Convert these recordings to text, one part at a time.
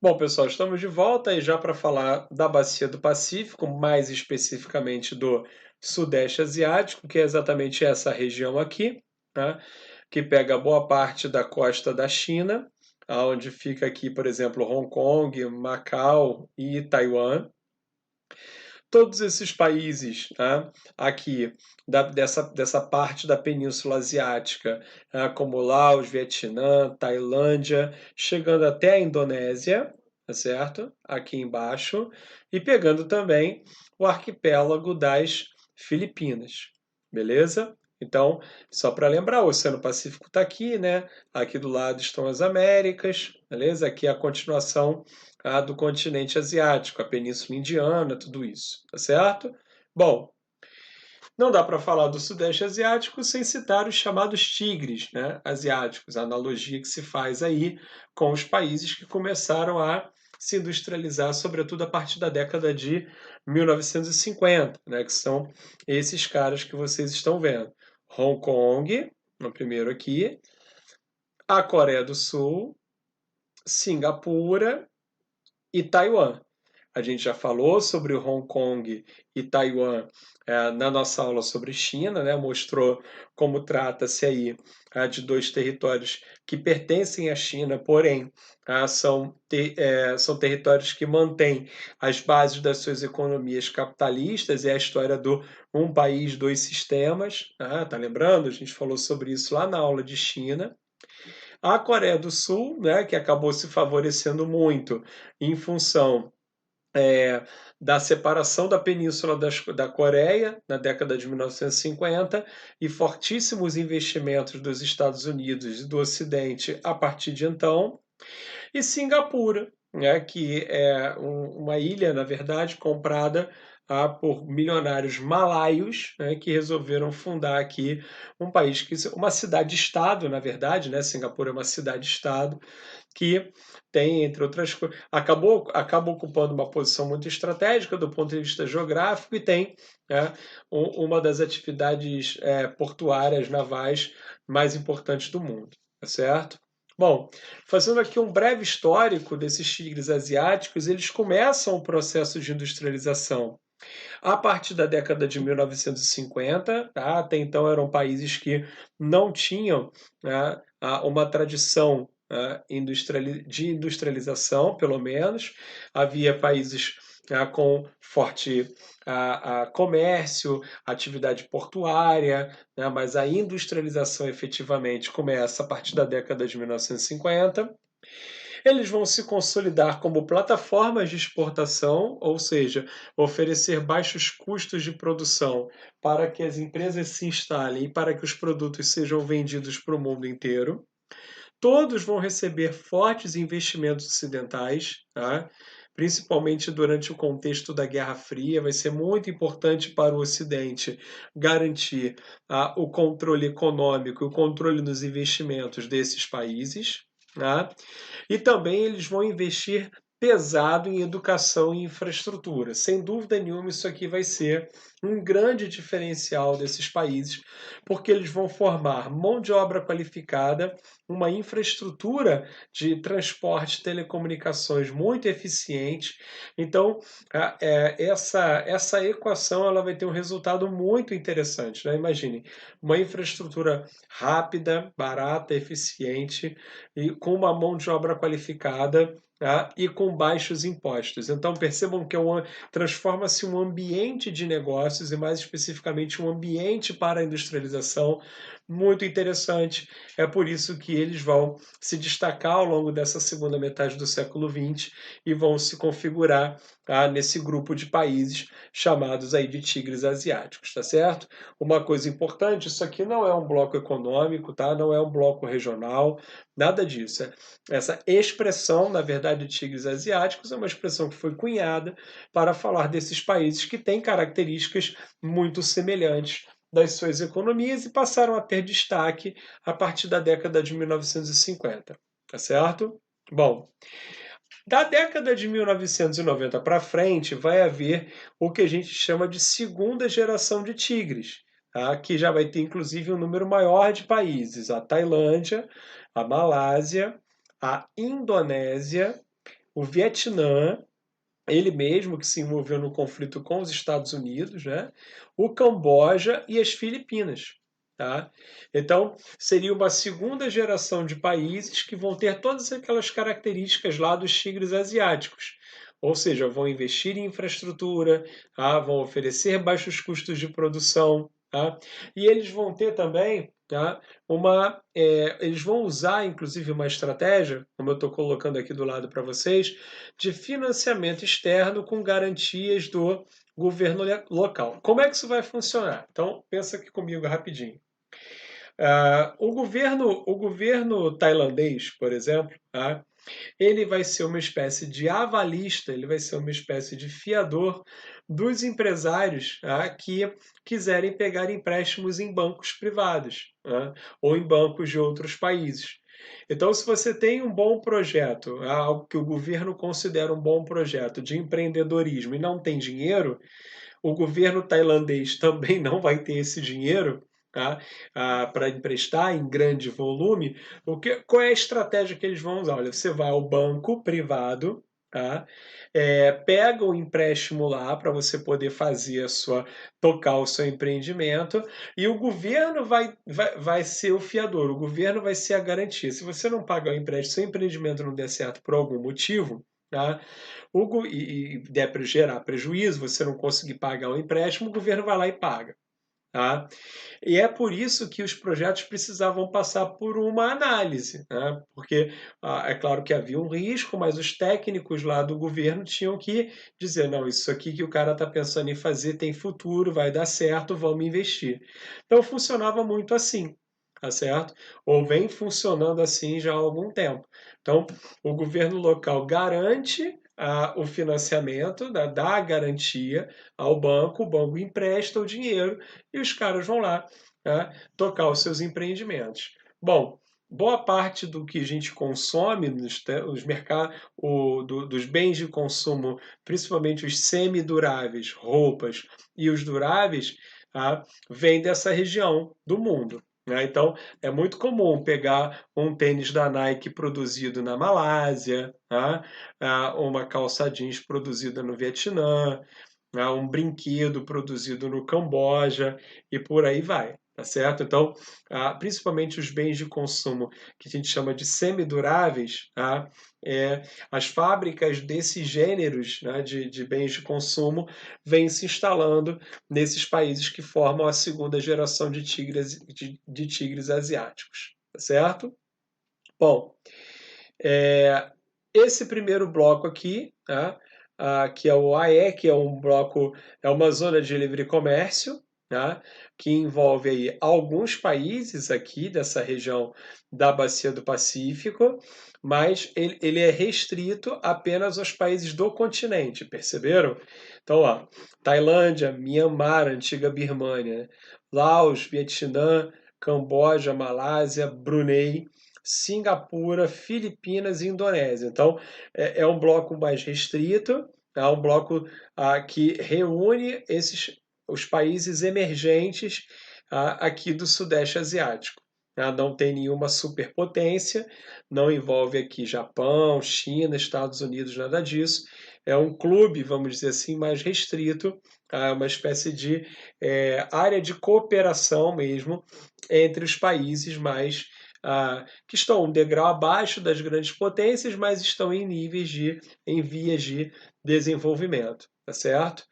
Bom, pessoal, estamos de volta aí já para falar da Bacia do Pacífico, mais especificamente do Sudeste Asiático, que é exatamente essa região aqui, né, que pega boa parte da costa da China, onde fica aqui, por exemplo, Hong Kong, Macau e Taiwan. Todos esses países, né, aqui dessa parte da Península Asiática, como Laos, Vietnã, Tailândia, chegando até a Indonésia, tá certo? Aqui embaixo, e pegando também o arquipélago das Filipinas, beleza? Então, só para lembrar, o Oceano Pacífico está aqui, né? Aqui do lado estão as Américas, beleza? Aqui é a continuação do continente asiático, a Península Indiana, tudo isso, tá certo? Bom, não dá para falar do Sudeste Asiático sem citar os chamados tigres, né, asiáticos, a analogia que se faz aí com os países que começaram a se industrializar, sobretudo a partir da década de 1950, né, que são esses caras que vocês estão vendo. Hong Kong, no primeiro aqui, a Coreia do Sul, Singapura e Taiwan. A gente já falou sobre Hong Kong e Taiwan na nossa aula sobre China, né? Mostrou como trata-se aí de dois territórios que pertencem à China, porém são territórios que mantêm as bases das suas economias capitalistas, é a história do um país, dois sistemas. Tá lembrando? A gente falou sobre isso lá na aula de China. A Coreia do Sul, né, que acabou se favorecendo muito em função da separação da Península da Coreia na década de 1950 e fortíssimos investimentos dos Estados Unidos e do Ocidente a partir de então, e Singapura, né, que é uma ilha, na verdade, comprada por milionários malaios, né, que resolveram fundar aqui um país, uma cidade-estado, na verdade, né, Singapura é uma cidade-estado, que tem, entre outras coisas, acaba ocupando uma posição muito estratégica do ponto de vista geográfico e tem, né, uma das atividades portuárias navais mais importantes do mundo, tá certo? Bom, fazendo aqui um breve histórico desses tigres asiáticos, eles começam o processo de industrialização a partir da década de 1950, tá? Até então eram países que não tinham, né, uma tradição de industrialização, pelo menos. Havia países com forte comércio, atividade portuária, né, mas a industrialização efetivamente começa a partir da década de 1950. Eles vão se consolidar como plataformas de exportação, ou seja, oferecer baixos custos de produção para que as empresas se instalem e para que os produtos sejam vendidos para o mundo inteiro. Todos vão receber fortes investimentos ocidentais, tá? Principalmente durante o contexto da Guerra Fria. Vai ser muito importante para o Ocidente garantir o controle econômico e o controle dos investimentos desses países. Tá? E também eles vão investir pesado em educação e infraestrutura. Sem dúvida nenhuma, isso aqui vai ser um grande diferencial desses países, porque eles vão formar mão de obra qualificada, uma infraestrutura de transporte e telecomunicações muito eficiente. Então, essa equação ela vai ter um resultado muito interessante. Né? Imagine, uma infraestrutura rápida, barata, eficiente e com uma mão de obra qualificada, e com baixos impostos. Então percebam que transforma-se um ambiente de negócios e mais especificamente um ambiente para a industrialização muito interessante. É por isso que eles vão se destacar ao longo dessa segunda metade do século XX e vão se configurar nesse grupo de países chamados aí de tigres asiáticos, tá certo? Uma coisa importante, isso aqui não é um bloco econômico, tá? Não é um bloco regional, nada disso. Essa expressão, na verdade, de tigres asiáticos é uma expressão que foi cunhada para falar desses países que têm características muito semelhantes das suas economias e passaram a ter destaque a partir da década de 1950, tá certo? Bom, da década de 1990 para frente, vai haver o que a gente chama de segunda geração de tigres, tá? Que já vai ter inclusive um número maior de países: a Tailândia, a Malásia, a Indonésia, o Vietnã, ele mesmo que se envolveu no conflito com os Estados Unidos, né? O Camboja e as Filipinas. Tá? Então, seria uma segunda geração de países que vão ter todas aquelas características lá dos tigres asiáticos. Ou seja, vão investir em infraestrutura, tá? Vão oferecer baixos custos de produção. Tá? E eles vão ter também, tá? Eles vão usar, inclusive, uma estratégia, como eu estou colocando aqui do lado para vocês, de financiamento externo com garantias do governo local. Como é que isso vai funcionar? Então, pensa aqui comigo rapidinho. O governo tailandês, por exemplo, tá? Ele vai ser uma espécie de avalista, ele vai ser uma espécie de fiador dos empresários, tá? Que quiserem pegar empréstimos em bancos privados, tá? Ou em bancos de outros países. Então, se você tem um bom projeto, algo que o governo considera um bom projeto de empreendedorismo e não tem dinheiro, o governo tailandês também não vai ter esse dinheiro, tá? Para emprestar em grande volume. Qual é a estratégia que eles vão usar? Olha, você vai ao banco privado, tá? Pega o empréstimo lá para você poder tocar o seu empreendimento, e o governo vai ser o fiador, o governo vai ser a garantia. Se você não pagar o empréstimo, seu empreendimento não der certo por algum motivo, tá? E der para gerar prejuízo, você não conseguir pagar o empréstimo, o governo vai lá e paga. Tá? E é por isso que os projetos precisavam passar por uma análise, né? Porque é claro que havia um risco, mas os técnicos lá do governo tinham que dizer: não, isso aqui que o cara está pensando em fazer tem futuro, vai dar certo, vamos investir. Então funcionava muito assim, tá certo? Ou vem funcionando assim já há algum tempo. Então, o governo local garante o financiamento, dá a garantia ao banco, o banco empresta o dinheiro e os caras vão lá, né, tocar os seus empreendimentos. Bom, boa parte do que a gente consome nos mercados, dos bens de consumo, principalmente os semiduráveis, roupas e os duráveis, tá, vem dessa região do mundo. Né? Então, é muito comum pegar um tênis da Nike produzido na Malásia, tá? Uma calça jeans produzida no Vietnã, um brinquedo produzido no Camboja e por aí vai, tá certo? Então, principalmente os bens de consumo que a gente chama de semiduráveis, tá? As fábricas desses gêneros, né, de bens de consumo vêm se instalando nesses países que formam a segunda geração de tigres asiáticos, tá certo? Bom, esse primeiro bloco aqui, tá? Que é o AE, que é um bloco, é uma zona de livre comércio, tá? Que envolve aí alguns países aqui dessa região da Bacia do Pacífico, mas ele é restrito apenas aos países do continente, perceberam? Então, ó, Tailândia, Mianmar, antiga Birmânia, Laos, Vietnã, Camboja, Malásia, Brunei, Singapura, Filipinas e Indonésia. Então, é um bloco mais restrito, é um bloco que reúne os países emergentes aqui do Sudeste Asiático. Não tem nenhuma superpotência, não envolve aqui Japão, China, Estados Unidos, nada disso. É um clube, vamos dizer assim, mais restrito, uma espécie de área de cooperação mesmo entre os países mais que estão um degrau abaixo das grandes potências, mas estão em vias de desenvolvimento, tá certo?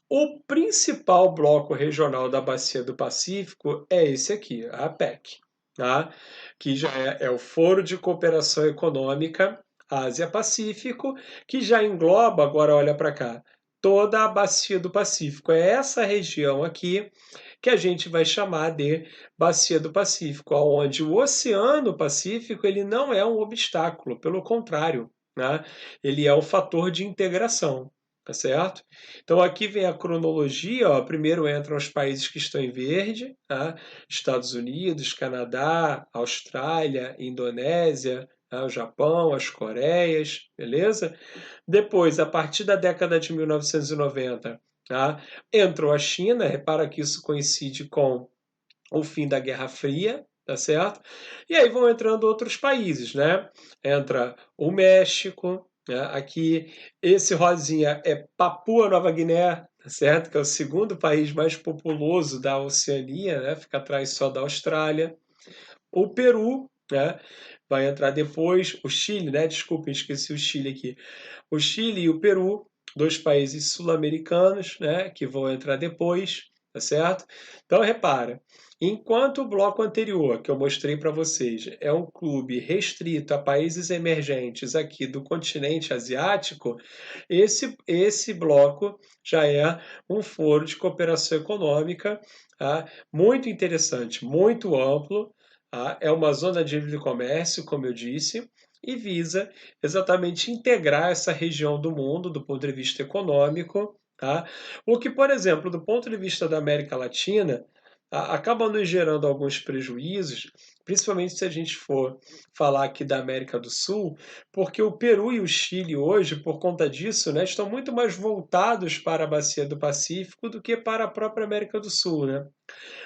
O principal bloco regional da Bacia do Pacífico é esse aqui, a APEC, tá? Que já é o Foro de Cooperação Econômica Ásia-Pacífico, que já engloba, agora olha para cá, toda a Bacia do Pacífico. É essa região aqui que a gente vai chamar de Bacia do Pacífico, onde o Oceano Pacífico ele não é um obstáculo, pelo contrário, né? Ele é um fator de integração, tá certo? Então aqui vem a cronologia, ó. Primeiro entram os países que estão em verde, tá? Estados Unidos, Canadá, Austrália, Indonésia, tá? O Japão, as Coreias, beleza? Depois, a partir da década de 1990, tá? Entrou a China, repara que isso coincide com o fim da Guerra Fria, tá certo? E aí vão entrando outros países, né? Entra o México, né? Aqui, esse rosinha é Papua Nova Guiné, tá certo? Que é o segundo país mais populoso da Oceania, né? Fica atrás só da Austrália. O Peru, né? Vai entrar depois. O Chile, né? Desculpa, esqueci o Chile aqui. O Chile e o Peru, dois países sul-americanos, né? Que vão entrar depois, tá certo? Então, repara. Enquanto o bloco anterior, que eu mostrei para vocês, é um clube restrito a países emergentes aqui do continente asiático, esse bloco já é um foro de cooperação econômica, tá? Muito interessante, muito amplo, tá? É uma zona de livre comércio, como eu disse, e visa exatamente integrar essa região do mundo do ponto de vista econômico, tá? O que, por exemplo, do ponto de vista da América Latina, acaba nos gerando alguns prejuízos, principalmente se a gente for falar aqui da América do Sul, porque o Peru e o Chile hoje, por conta disso, né, estão muito mais voltados para a bacia do Pacífico do que para a própria América do Sul, né?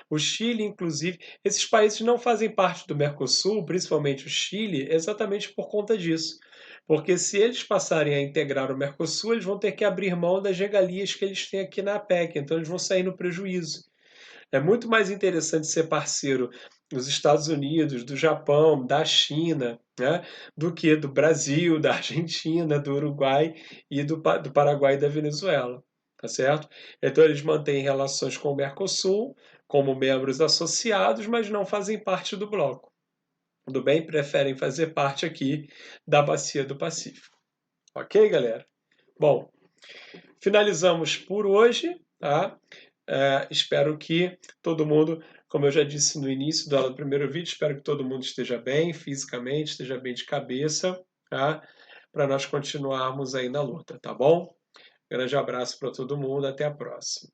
O Chile, inclusive, esses países não fazem parte do Mercosul, principalmente o Chile, exatamente por conta disso. Porque se eles passarem a integrar o Mercosul, eles vão ter que abrir mão das regalias que eles têm aqui na APEC, então eles vão sair no prejuízo. É muito mais interessante ser parceiro dos Estados Unidos, do Japão, da China, né, do que do Brasil, da Argentina, do Uruguai e do Paraguai e da Venezuela, tá certo? Então eles mantêm relações com o Mercosul como membros associados, mas não fazem parte do bloco. Tudo bem? Preferem fazer parte aqui da Bacia do Pacífico. Ok, galera? Bom, finalizamos por hoje, tá? Espero que todo mundo, como eu já disse no início do primeiro vídeo, espero que todo mundo esteja bem fisicamente, esteja bem de cabeça, tá? Para nós continuarmos aí na luta, tá bom? Grande abraço para todo mundo, até a próxima.